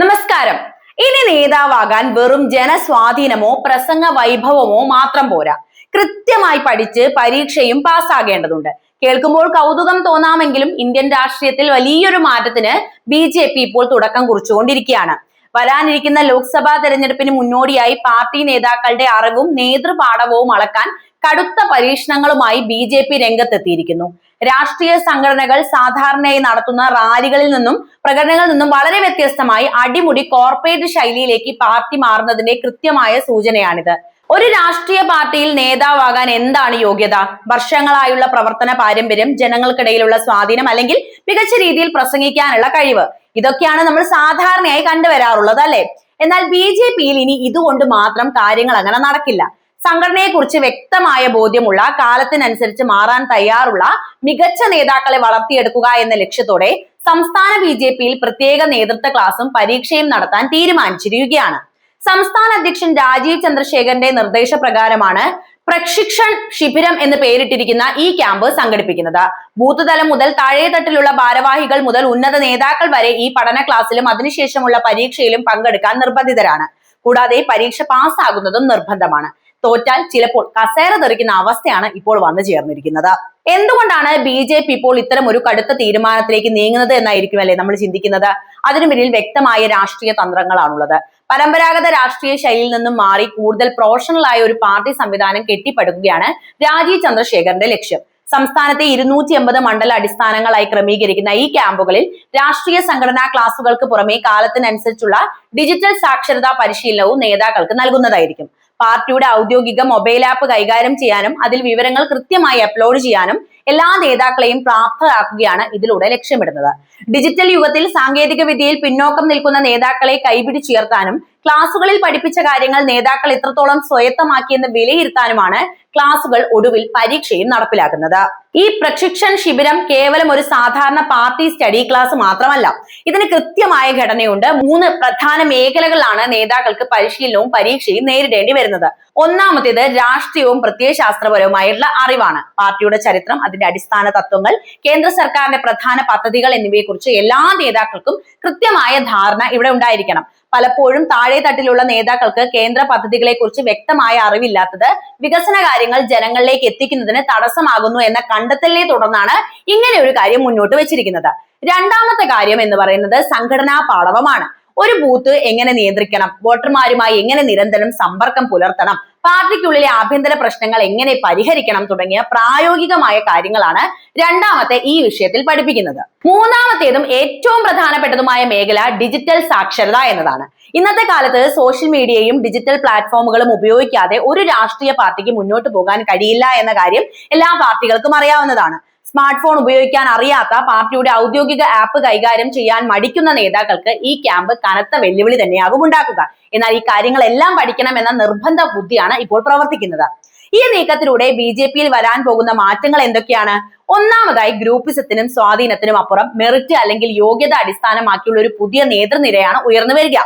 നമസ്കാരം. ഇനി നേതാവാകാൻ വെറും ജനസ്വാധീനമോ പ്രസംഗ വൈഭവമോ മാത്രം പോരാ. കൃത്യമായി പഠിച്ച് പരീക്ഷയും പാസ്സാകേണ്ടതുണ്ട്. കേൾക്കുമ്പോൾ കൗതുകം തോന്നാമെങ്കിലും ഇന്ത്യൻ രാഷ്ട്രീയത്തിൽ വലിയൊരു മാറ്റത്തിന് BJP ഇപ്പോൾ തുടക്കം കുറിച്ചുകൊണ്ടിരിക്കുകയാണ്. വരാനിരിക്കുന്ന ലോക്സഭാ തെരഞ്ഞെടുപ്പിന് മുന്നോടിയായി പാർട്ടി നേതാക്കളുടെ അറിവും നേതൃപാടവവും അളക്കാൻ കടുത്ത പരീക്ഷണങ്ങളുമായി BJP രംഗത്തെത്തിയിരിക്കുന്നു. രാഷ്ട്രീയ സംഘടനകൾ സാധാരണയായി നടത്തുന്ന റാലികളിൽ നിന്നും പ്രകടനങ്ങളിൽ നിന്നും വളരെ വ്യത്യസ്തമായി അടിമുടി കോർപ്പറേറ്റ് ശൈലിയിലേക്ക് പാർട്ടി മാറുന്നതിന്റെ കൃത്യമായ സൂചനയാണിത്. ഒരു രാഷ്ട്രീയ പാർട്ടിയിൽ നേതാവാകാൻ എന്താണ് യോഗ്യത? വർഷങ്ങളായുള്ള പ്രവർത്തന പാരമ്പര്യം, ജനങ്ങൾക്കിടയിലുള്ള സ്വാധീനം, അല്ലെങ്കിൽ മികച്ച രീതിയിൽ പ്രസംഗിക്കാനുള്ള കഴിവ്. ഇതൊക്കെയാണ് നമ്മൾ സാധാരണയായി കണ്ടുവരാറുള്ളത്, അല്ലെ? എന്നാൽ BJPയിൽ ഇനി ഇതുകൊണ്ട് മാത്രം കാര്യങ്ങൾ അങ്ങനെ നടക്കില്ല. സംഘടനയെ കുറിച്ച് വ്യക്തമായ ബോധ്യമുള്ള, കാലത്തിനനുസരിച്ച് മാറാൻ തയ്യാറുള്ള മികച്ച നേതാക്കളെ വളർത്തിയെടുക്കുക എന്ന ലക്ഷ്യത്തോടെ സംസ്ഥാന BJPയിൽ പ്രത്യേക നേതൃത്വ ക്ലാസും പരീക്ഷയും നടത്താൻ തീരുമാനിച്ചിരിക്കുകയാണ്. സംസ്ഥാന അധ്യക്ഷൻ രാജീവ് ചന്ദ്രശേഖരന്റെ നിർദ്ദേശപ്രകാരമാണ് പ്രശിക്ഷൺ ശിബിരം എന്ന് പേരിട്ടിരിക്കുന്ന ഈ ക്യാമ്പ് സംഘടിപ്പിക്കുന്നത്. ബൂത്ത് തലം മുതൽ താഴെത്തട്ടിലുള്ള ഭാരവാഹികൾ മുതൽ ഉന്നത നേതാക്കൾ വരെ ഈ പഠന ക്ലാസ്സിലും അതിനുശേഷമുള്ള പരീക്ഷയിലും പങ്കെടുക്കാൻ നിർബന്ധിതരാണ്. കൂടാതെ പരീക്ഷ പാസ്സാകുന്നതും നിർബന്ധമാണ്. തോറ്റാൽ ചിലപ്പോൾ കസേര തെറിക്കുന്ന അവസ്ഥയാണ് ഇപ്പോൾ വന്നു ചേർന്നിരിക്കുന്നത്. എന്തുകൊണ്ടാണ് BJP ഇപ്പോൾ ഇത്തരം ഒരു കടുത്ത തീരുമാനത്തിലേക്ക് നീങ്ങുന്നത് എന്നായിരിക്കുമല്ലേ നമ്മൾ ചിന്തിക്കുന്നത്. അതിനു പിന്നിൽ വ്യക്തമായ രാഷ്ട്രീയ തന്ത്രങ്ങളാണുള്ളത്. പരമ്പരാഗത രാഷ്ട്രീയ ശൈലിയിൽ നിന്നും മാറി കൂടുതൽ പ്രൊഫഷണൽ ആയ ഒരു പാർട്ടി സംവിധാനം കെട്ടിപ്പടുക്കുകയാണ് രാജീവ് ചന്ദ്രശേഖരന്റെ ലക്ഷ്യം. സംസ്ഥാനത്തെ 280 മണ്ഡല അടിസ്ഥാനങ്ങളായി ക്രമീകരിക്കുന്ന ഈ ക്യാമ്പുകളിൽ രാഷ്ട്രീയ സംഘടനാ ക്ലാസുകൾക്ക് പുറമെ കാലത്തിനനുസരിച്ചുള്ള ഡിജിറ്റൽ സാക്ഷരതാ പരിശീലനവും നേതാക്കൾക്ക് നൽകുന്നതായിരിക്കും. പാർട്ടിയുടെ ഔദ്യോഗിക മൊബൈൽ ആപ്പ് കൈകാര്യം ചെയ്യാനും അതിൽ വിവരങ്ങൾ കൃത്യമായി അപ്ലോഡ് ചെയ്യാനും എല്ലാ നേതാക്കളെയും പ്രാപ്തരാക്കുകയാണ് ഇതിലൂടെ ലക്ഷ്യമിടുന്നത്. ഡിജിറ്റൽ യുഗത്തിൽ സാങ്കേതിക വിദ്യയിൽ പിന്നോക്കം നിൽക്കുന്ന നേതാക്കളെ കൈപിടിച്ചുയർത്താനും ക്ലാസുകളിൽ പഠിപ്പിച്ച കാര്യങ്ങൾ നേതാക്കൾ എത്രത്തോളം സ്വായത്തമാക്കിയെന്ന് വിലയിരുത്താനുമാണ് ക്ലാസുകൾ ഒടുവിൽ പരീക്ഷയും നടപ്പിലാക്കുന്നത്. ഈ പ്രശിക്ഷൺ ശിബിരം കേവലം ഒരു സാധാരണ പാർട്ടി സ്റ്റഡി ക്ലാസ് മാത്രമല്ല. ഇതിന് കൃത്യമായ ഘടനയുണ്ട്. 3 പ്രധാന മേഖലകളിലാണ് നേതാക്കൾക്ക് പരിശീലനവും പരീക്ഷയും നേരിടേണ്ടി വരുന്നത്. ഒന്നാമത്തേത് രാഷ്ട്രീയവും പ്രത്യയശാസ്ത്രപരവുമായിട്ടുള്ള അറിവാണ്. പാർട്ടിയുടെ ചരിത്രം, അതിന്റെ അടിസ്ഥാന തത്വങ്ങൾ, കേന്ദ്ര സർക്കാരിന്റെ പ്രധാന പദ്ധതികൾ എന്നിവയെ കുറിച്ച് എല്ലാ നേതാക്കൾക്കും കൃത്യമായ ധാരണ ഇവിടെ ഉണ്ടായിരിക്കണം. പലപ്പോഴും താഴെത്തട്ടിലുള്ള നേതാക്കൾക്ക് കേന്ദ്ര പദ്ധതികളെ കുറിച്ച് വ്യക്തമായ അറിവില്ലാത്തത് വികസന കാര്യങ്ങൾ ജനങ്ങളിലേക്ക് എത്തിക്കുന്നതിന് തടസ്സമാകുന്നു എന്ന കണ്ടെത്തലിനെ തുടർന്നാണ് ഇങ്ങനെ ഒരു കാര്യം മുന്നോട്ട് വെച്ചിരിക്കുന്നത്. രണ്ടാമത്തെ കാര്യം എന്ന് പറയുന്നത് സംഘടനാ പാടവമാണ്. ഒരു ബൂത്ത് എങ്ങനെ നിയന്ത്രിക്കണം, വോട്ടർമാരുമായി എങ്ങനെ നിരന്തരം സമ്പർക്കം പുലർത്തണം, പാർട്ടിക്കുള്ളിലെ ആഭ്യന്തര പ്രശ്നങ്ങൾ എങ്ങനെ പരിഹരിക്കണം തുടങ്ങിയ പ്രായോഗികമായ കാര്യങ്ങളാണ് രണ്ടാമത്തെ ഈ വിഷയത്തിൽ പഠിപ്പിക്കുന്നത്. മൂന്നാമത്തേതും ഏറ്റവും പ്രധാനപ്പെട്ടതുമായ മേഖല ഡിജിറ്റൽ സാക്ഷരത എന്നതാണ്. ഇന്നത്തെ കാലത്ത് സോഷ്യൽ മീഡിയയും ഡിജിറ്റൽ പ്ലാറ്റ്ഫോമുകളും ഉപയോഗിക്കാതെ ഒരു രാഷ്ട്രീയ പാർട്ടിക്ക് മുന്നോട്ട് പോകാൻ കഴിയില്ല എന്ന കാര്യം എല്ലാ പാർട്ടികൾക്കും അറിയാവുന്നതാണ്. സ്മാർട്ട് ഫോൺ ഉപയോഗിക്കാൻ അറിയാത്ത, പാർട്ടിയുടെ ഔദ്യോഗിക ആപ്പ് കൈകാര്യം ചെയ്യാൻ മടിക്കുന്ന നേതാക്കൾക്ക് ഈ ക്യാമ്പ് കനത്ത വെല്ലുവിളി തന്നെയാകും ഉണ്ടാക്കുക. എന്നാൽ ഈ കാര്യങ്ങളെല്ലാം പഠിക്കണം എന്ന നിർബന്ധ ബുദ്ധിയാണ് ഇപ്പോൾ പ്രവർത്തിക്കുന്നത്. ഈ നീക്കത്തിലൂടെ BJPയിൽ വരാൻ പോകുന്ന മാറ്റങ്ങൾ എന്തൊക്കെയാണ്? ഒന്നാമതായി ഗ്രൂപ്പിസത്തിനും സ്വാധീനത്തിനും അപ്പുറം മെറിറ്റ് അല്ലെങ്കിൽ യോഗ്യത അടിസ്ഥാനമാക്കിയുള്ള ഒരു പുതിയ നേതൃനിരയാണ് ഉയർന്നു വരിക.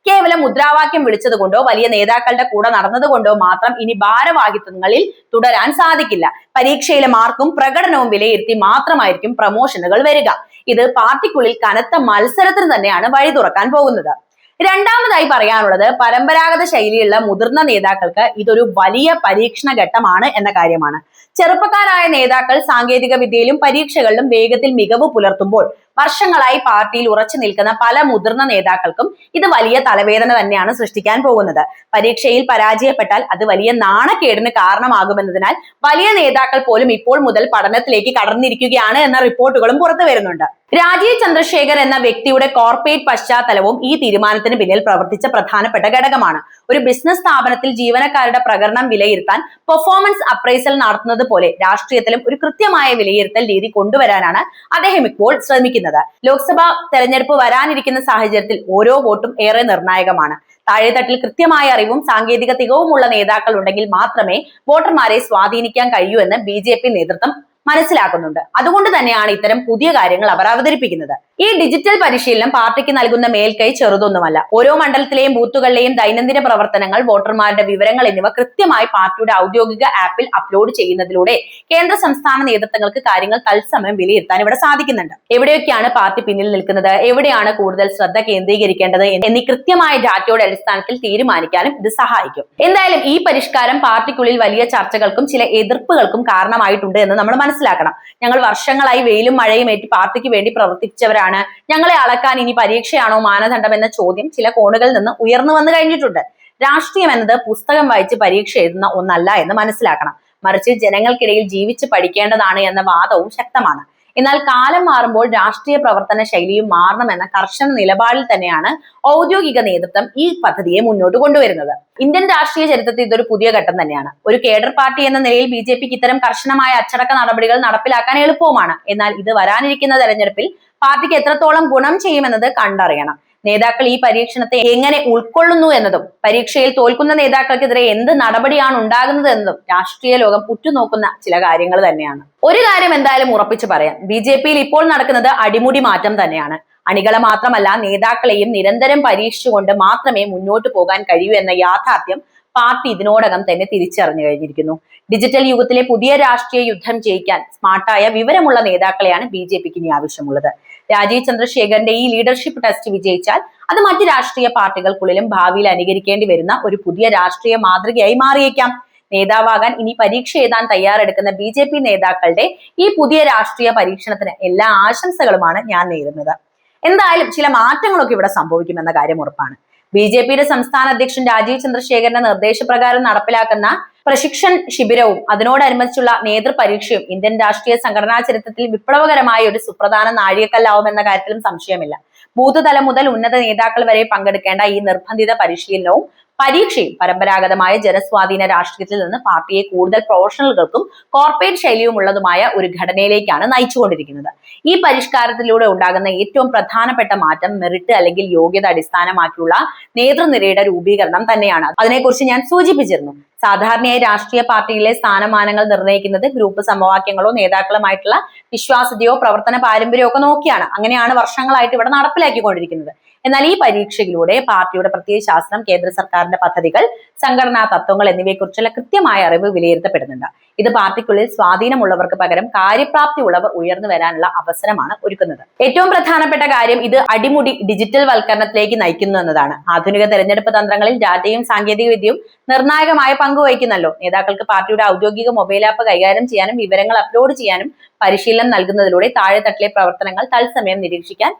കേവലം മുദ്രാവാക്യം വിളിച്ചതുകൊണ്ടോ വലിയ നേതാക്കളുടെ കൂടെ നടന്നതുകൊണ്ടോ മാത്രം ഇനി ഭാരവാഹിത്വങ്ങളിൽ തുടരാൻ സാധിക്കില്ല. പരീക്ഷയിലെ മാർക്കും പ്രകടനവും വിലയിരുത്തി മാത്രമായിരിക്കും പ്രമോഷനുകൾ വരിക. ഇത് പാർട്ടിക്കുള്ളിൽ കനത്ത മത്സരത്തിന് തന്നെയാണ് വഴി തുറക്കാൻ പോകുന്നത്. രണ്ടാമതായി പറയാനുള്ളത് പരമ്പരാഗത ശൈലിയുള്ള മുതിർന്ന നേതാക്കൾക്ക് ഇതൊരു വലിയ പരീക്ഷണ ഘട്ടമാണ് എന്ന കാര്യമാണ്. ചെറുപ്പക്കാരായ നേതാക്കൾ സാങ്കേതിക വിദ്യയിലും പരീക്ഷകളിലും വേഗത്തിൽ മികവ് പുലർത്തുമ്പോൾ വർഷങ്ങളായി പാർട്ടിയിൽ ഉറച്ചു നിൽക്കുന്ന പല മുതിർന്ന നേതാക്കൾക്കും ഇത് വലിയ തലവേദന തന്നെയാണ് സൃഷ്ടിക്കാൻ പോകുന്നത്. പരീക്ഷയിൽ പരാജയപ്പെട്ടാൽ അത് വലിയ നാണക്കേടിന് കാരണമാകുമെന്നതിനാൽ വലിയ നേതാക്കൾ പോലും ഇപ്പോൾ മുതൽ പഠനത്തിലേക്ക് കടന്നിരിക്കുകയാണ് എന്ന റിപ്പോർട്ടുകളും പുറത്തു വരുന്നുണ്ട്. രാജീവ് ചന്ദ്രശേഖർ എന്ന വ്യക്തിയുടെ കോർപ്പറേറ്റ് പശ്ചാത്തലവും ഈ തീരുമാനത്തിന് പിന്നിൽ പ്രവർത്തിച്ച പ്രധാനപ്പെട്ട ഘടകമാണ്. ഒരു ബിസിനസ് സ്ഥാപനത്തിൽ ജീവനക്കാരുടെ പ്രകടനം വിലയിരുത്താൻ പെർഫോമൻസ് അപ്രൈസൽ നടത്തുന്നത് പോലെ രാഷ്ട്രീയത്തിലും ഒരു കൃത്യമായ വിലയിരുത്തൽ രീതി കൊണ്ടുവരാനാണ് അദ്ദേഹം ഇപ്പോൾ ശ്രമിക്കുന്നത്. ലോക്സഭാ തെരഞ്ഞെടുപ്പ് വരാനിരിക്കുന്ന സാഹചര്യത്തിൽ ഓരോ വോട്ടും ഏറെ നിർണായകമാണ്. താഴെത്തട്ടിൽ കൃത്യമായ അറിവും സാങ്കേതിക തികവുമുള്ള നേതാക്കൾ ഉണ്ടെങ്കിൽ മാത്രമേ വോട്ടർമാരെ സ്വാധീനിക്കാൻ കഴിയൂ എന്ന് BJP നേതൃത്വം മനസ്സിലാക്കുന്നുണ്ട്. അതുകൊണ്ട് തന്നെയാണ് ഇത്തരം പുതിയ കാര്യങ്ങൾ അവർ അവതരിപ്പിക്കുന്നത്. ഈ ഡിജിറ്റൽ പരിശീലനം പാർട്ടിക്ക് നൽകുന്ന മേൽക്കൈ ചെറുതൊന്നുമല്ല. ഓരോ മണ്ഡലത്തിലെയും ബൂത്തുകളിലെയും ദൈനംദിന പ്രവർത്തനങ്ങൾ, വോട്ടർമാരുടെ വിവരങ്ങൾ എന്നിവ കൃത്യമായി പാർട്ടിയുടെ ഔദ്യോഗിക ആപ്പിൽ അപ്ലോഡ് ചെയ്യുന്നതിലൂടെ കേന്ദ്ര സംസ്ഥാന നേതൃത്വങ്ങൾക്ക് കാര്യങ്ങൾ തത്സമയം വിലയിരുത്താൻ ഇവിടെ സാധിക്കുന്നുണ്ട്. എവിടെയൊക്കെയാണ് പാർട്ടി പിന്നിൽ നിൽക്കുന്നത്, എവിടെയാണ് കൂടുതൽ ശ്രദ്ധ കേന്ദ്രീകരിക്കേണ്ടത് എന്നീ കൃത്യമായ ഡാറ്റയുടെ അടിസ്ഥാനത്തിൽ തീരുമാനിക്കാനും ഇത് സഹായിക്കും. എന്തായാലും ഈ പരിഷ്കാരം പാർട്ടിക്കുള്ളിൽ വലിയ ചർച്ചകൾക്കും ചില എതിർപ്പുകൾക്കും കാരണമായിട്ടുണ്ട് എന്ന് നമ്മൾ മനസ്സിലാക്കണം. ഞങ്ങൾ വർഷങ്ങളായി വെയിലും മഴയും ഏറ്റ് പാർട്ടിക്ക് വേണ്ടി പ്രവർത്തിച്ചവരാണ്, ഞങ്ങളെ അളക്കാൻ ഇനി പരീക്ഷയാണോ മാനദണ്ഡം എന്ന ചോദ്യം ചില കോണുകളിൽ നിന്ന് ഉയർന്നു വന്നു കഴിഞ്ഞിട്ടുണ്ട്. രാഷ്ട്രീയം എന്നത് പുസ്തകം വായിച്ച് പരീക്ഷ എഴുതുന്ന ഒന്നല്ല എന്ന് മനസ്സിലാക്കണം. മറിച്ച് ജനങ്ങൾക്കിടയിൽ ജീവിച്ച് പഠിക്കേണ്ടതാണ് എന്ന വാദവും ശക്തമാണ്. എന്നാൽ കാലം മാറുമ്പോൾ രാഷ്ട്രീയ പ്രവർത്തന ശൈലിയും മാറണമെന്ന കർശന നിലപാടിൽ തന്നെയാണ് ഔദ്യോഗിക നേതൃത്വം ഈ പദ്ധതിയെ മുന്നോട്ട് കൊണ്ടുവരുന്നത്. ഇന്ത്യൻ രാഷ്ട്രീയ ചരിത്രത്തിൽ ഇതൊരു പുതിയ ഘട്ടം തന്നെയാണ്. ഒരു കേഡർ പാർട്ടി എന്ന നിലയിൽ BJPക്ക് ഇത്തരം കർശനമായ അച്ചടക്ക നടപടികൾ നടപ്പിലാക്കാൻ എളുപ്പവുമാണ്. എന്നാൽ ഇത് വരാനിരിക്കുന്ന തെരഞ്ഞെടുപ്പിൽ പാർട്ടിക്ക് എത്രത്തോളം ഗുണം ചെയ്യുമെന്നത് കണ്ടറിയണം. നേതാക്കൾ ഈ പരീക്ഷണത്തെ എങ്ങനെ ഉൾക്കൊള്ളുന്നു എന്നതും പരീക്ഷയിൽ തോൽക്കുന്ന നേതാക്കൾക്കെതിരെ എന്ത് നടപടിയാണ് ഉണ്ടാകുന്നത് എന്നതും രാഷ്ട്രീയ ലോകം ഉറ്റുനോക്കുന്ന ചില കാര്യങ്ങൾ തന്നെയാണ്. ഒരു കാര്യം എന്തായാലും ഉറപ്പിച്ചു പറയാം, BJPയിൽ ഇപ്പോൾ നടക്കുന്നത് അടിമുടി മാറ്റം തന്നെയാണ്. അണികളെ മാത്രമല്ല, നേതാക്കളെയും നിരന്തരം പരീക്ഷിച്ചുകൊണ്ട് മാത്രമേ മുന്നോട്ട് പോകാൻ കഴിയൂ എന്ന യാഥാർത്ഥ്യം പാർട്ടി ഇതിനോടകം തന്നെ തിരിച്ചറിഞ്ഞു കഴിഞ്ഞിരിക്കുന്നു. ഡിജിറ്റൽ യുഗത്തിലെ പുതിയ രാഷ്ട്രീയ യുദ്ധം ജയിക്കാൻ സ്മാർട്ടായ വിവരമുള്ള നേതാക്കളെയാണ് BJPക്ക് ഇനി ആവശ്യമുള്ളത്. രാജീവ് ചന്ദ്രശേഖരന്റെ ഈ ലീഡർഷിപ്പ് ടെസ്റ്റ് വിജയിച്ചാൽ അത് മറ്റ് രാഷ്ട്രീയ പാർട്ടികൾക്കുള്ളിലും ഭാവിയിൽ അനുകരിക്കേണ്ടി വരുന്ന ഒരു പുതിയ രാഷ്ട്രീയ മാതൃകയായി മാറിയേക്കാം. നേതാവാകാൻ ഇനി പരീക്ഷ എഴുതാൻ തയ്യാറെടുക്കുന്ന BJP നേതാക്കളുടെ ഈ പുതിയ രാഷ്ട്രീയ പരീക്ഷണത്തിന് എല്ലാ ആശംസകളുമാണ് ഞാൻ നേരുന്നത്. എന്തായാലും ചില മാറ്റങ്ങളൊക്കെ ഇവിടെ സംഭവിക്കുമെന്ന കാര്യം ഉറപ്പാണ്. BJPയുടെ സംസ്ഥാന അധ്യക്ഷൻ രാജീവ് ചന്ദ്രശേഖരന്റെ നിർദ്ദേശപ്രകാരം നടപ്പിലാക്കുന്ന പ്രശിക്ഷൺ ശിബിരവും അതിനോടനുബന്ധിച്ചുള്ള നേതൃപരീക്ഷയും ഇന്ത്യൻ രാഷ്ട്രീയ സംഘടനാ ചരിത്രത്തിൽ വിപ്ലവകരമായ ഒരു സുപ്രധാന നാഴികക്കല്ലാവുമെന്ന കാര്യത്തിലും സംശയമില്ല. ബൂത്ത് തലം മുതൽ ഉന്നത നേതാക്കൾ വരെ പങ്കെടുക്കേണ്ട ഈ നിർബന്ധിത പരിശീലനവും പരീക്ഷയും പരമ്പരാഗതമായ ജനസ്വാധീന രാഷ്ട്രീയത്തിൽ നിന്ന് പാർട്ടിയെ കൂടുതൽ പ്രൊഫഷണലുകൾക്കും കോർപ്പറേറ്റ് ശൈലിയുമുള്ളതുമായ ഒരു ഘടനയിലേക്കാണ് നയിച്ചുകൊണ്ടിരിക്കുന്നത്. ഈ പരിഷ്കാരത്തിലൂടെ ഉണ്ടാകുന്ന ഏറ്റവും പ്രധാനപ്പെട്ട മാറ്റം മെറിറ്റ് അല്ലെങ്കിൽ യോഗ്യത അടിസ്ഥാനമാക്കിയുള്ള നേതൃനിരയുടെ രൂപീകരണം തന്നെയാണ്. അതിനെക്കുറിച്ച് ഞാൻ സൂചിപ്പിച്ചിരുന്നു. സാധാരണയായി രാഷ്ട്രീയ പാർട്ടിയിലെ സ്ഥാനമാനങ്ങൾ നിർണ്ണയിക്കുന്നത് ഗ്രൂപ്പ് സമവാക്യങ്ങളോ നേതാക്കളുമായിട്ടുള്ള വിശ്വാസ്യതയോ പ്രവർത്തന പാരമ്പര്യമോ ഒക്കെ നോക്കിയാണ്. അങ്ങനെയാണ് വർഷങ്ങളായിട്ട് ഇവിടെ നടപ്പിലാക്കിക്കൊണ്ടിരിക്കുന്നത്. എന്നാൽ ഈ പരീക്ഷയിലൂടെ പാർട്ടിയുടെ പ്രത്യയശാസ്ത്രം, കേന്ദ്ര സർക്കാരിന്റെ പദ്ധതികൾ, സംഘടനാ തത്വങ്ങൾ എന്നിവയെക്കുറിച്ചുള്ള കൃത്യമായ അറിവ് വിലയിരുത്തപ്പെടുന്നുണ്ട്. ഇത് പാർട്ടിക്കുള്ളിൽ സ്വാധീനമുള്ളവർക്ക് പകരം കാര്യപ്രാപ്തി ഉള്ളവർ ഉയർന്നു വരാനുള്ള അവസരമാണ് ഒരുക്കുന്നത്. ഏറ്റവും പ്രധാനപ്പെട്ട കാര്യം ഇത് അടിമുടി ഡിജിറ്റൽ വൽക്കരണത്തിലേക്ക് നയിക്കുന്നു എന്നതാണ്. ആധുനിക തെരഞ്ഞെടുപ്പ് തന്ത്രങ്ങളിൽ ഡാറ്റയും സാങ്കേതിക വിദ്യയും നിർണായകമായ പങ്ക് വഹിക്കുന്നല്ലോ. നേതാക്കൾക്ക് പാർട്ടിയുടെ ഔദ്യോഗിക മൊബൈൽ ആപ്പ് കൈകാര്യം ചെയ്യാനും വിവരങ്ങൾ അപ്ലോഡ് ചെയ്യാനും പരിശീലനം നൽകുന്നതിലൂടെ താഴെത്തട്ടിലെ പ്രവർത്തനങ്ങൾ തത്സമയം നിരീക്ഷിക്കാൻ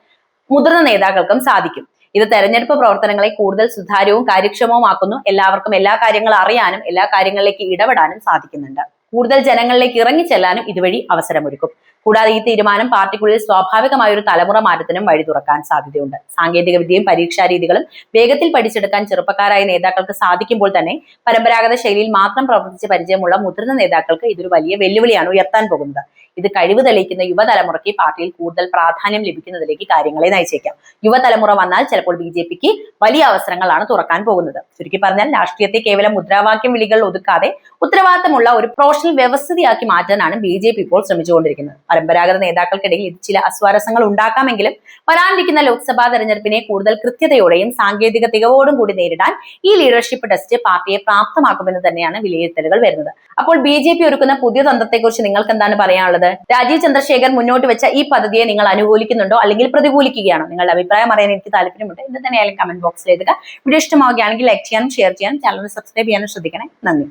മുതിർന്ന നേതാക്കൾക്കും സാധിക്കും. ഇത് തെരഞ്ഞെടുപ്പ് പ്രവർത്തനങ്ങളെ കൂടുതൽ സുതാര്യവും കാര്യക്ഷമവുമാക്കുന്നു. എല്ലാവർക്കും എല്ലാ കാര്യങ്ങളും അറിയാനും എല്ലാ കാര്യങ്ങളിലേക്ക് ഇടപെടാനും സാധിക്കുന്നുണ്ട്. കൂടുതൽ ജനങ്ങളിലേക്ക് ഇറങ്ങിച്ചെല്ലാനും ഇതുവഴി അവസരമൊരുക്കും. കൂടാതെ ഈ തീരുമാനം പാർട്ടിക്കുള്ളിൽ സ്വാഭാവികമായ ഒരു തലമുറ മാറ്റത്തിനും വഴി തുറക്കാൻ സാധ്യതയുണ്ട്. സാങ്കേതിക വിദ്യയും പരീക്ഷാ രീതികളും വേഗത്തിൽ പഠിച്ചെടുക്കാൻ ചെറുപ്പക്കാരായ നേതാക്കൾക്ക് സാധിക്കുമ്പോൾ തന്നെ പരമ്പരാഗത ശൈലിയിൽ മാത്രം പ്രവർത്തിച്ച് പരിചയമുള്ള മുതിർന്ന നേതാക്കൾക്ക് ഇതൊരു വലിയ വെല്ലുവിളിയാണ് ഉയർത്താൻ പോകുന്നത്. ഇത് കഴിവ് തെളിയിക്കുന്ന യുവതലമുറയ്ക്ക് പാർട്ടിയിൽ കൂടുതൽ പ്രാധാന്യം ലഭിക്കുന്നതിലേക്ക് കാര്യങ്ങളെ നയിച്ചേക്കാം. യുവതലമുറ വന്നാൽ ചിലപ്പോൾ BJPക്ക് വലിയ അവസരങ്ങളാണ് തുറക്കാൻ പോകുന്നത്. ചുരുക്കി പറഞ്ഞാൽ രാഷ്ട്രീയത്തെ കേവലം മുദ്രാവാക്യം വിളികൾ ഒതുക്കാതെ ഉത്തരവാദിത്തമുള്ള ഒരു പ്രൊഫഷണൽ വ്യവസ്ഥയാക്കി മാറ്റാനാണ് BJP ഇപ്പോൾ ശ്രമിച്ചുകൊണ്ടിരിക്കുന്നത്. പരമ്പരാഗത നേതാക്കൾക്കിടയിൽ ഇത് ചില അസ്വാരസ്യങ്ങൾ ഉണ്ടാക്കാമെങ്കിലും വരാനിരിക്കുന്ന ലോക്സഭാ തെരഞ്ഞെടുപ്പിനെ കൂടുതൽ കൃത്യതയോടെയും സാങ്കേതിക തികവോടും കൂടി നേരിടാൻ ഈ ലീഡർഷിപ്പ് ടെസ്റ്റ് പാർട്ടിയെ പ്രാപ്തമാക്കുമെന്ന് തന്നെയാണ് വിലയിരുത്തലുകൾ വരുന്നത്. അപ്പോൾ BJP ഒരുക്കുന്ന പുതിയ തന്ത്രത്തെക്കുറിച്ച് നിങ്ങൾക്ക് എന്താണ് പറയാനുള്ളത്? രാജീവ് ചന്ദ്രശേഖർ മുന്നോട്ട് വെച്ച ഈ പദ്ധതിയെ നിങ്ങൾ അനുകൂലിക്കുന്നുണ്ടോ അല്ലെങ്കിൽ പ്രതികൂലിക്കുകയാണോ? നിങ്ങളുടെ അഭിപ്രായം അറിയാൻ എനിക്ക് താല്പര്യമുണ്ട്. എന്ത് തന്നെയായാലും കമന്റ് ബോക്സിൽ എഴുതുക. വീഡിയോ ഇഷ്ടമാവുകയാണെങ്കിൽ ലൈക്ക് ചെയ്യാനും ഷെയർ ചെയ്യാനും ചാനൽ സബ്സ്ക്രൈബ് ചെയ്യാനും ശ്രദ്ധിക്കണേ. നന്ദി.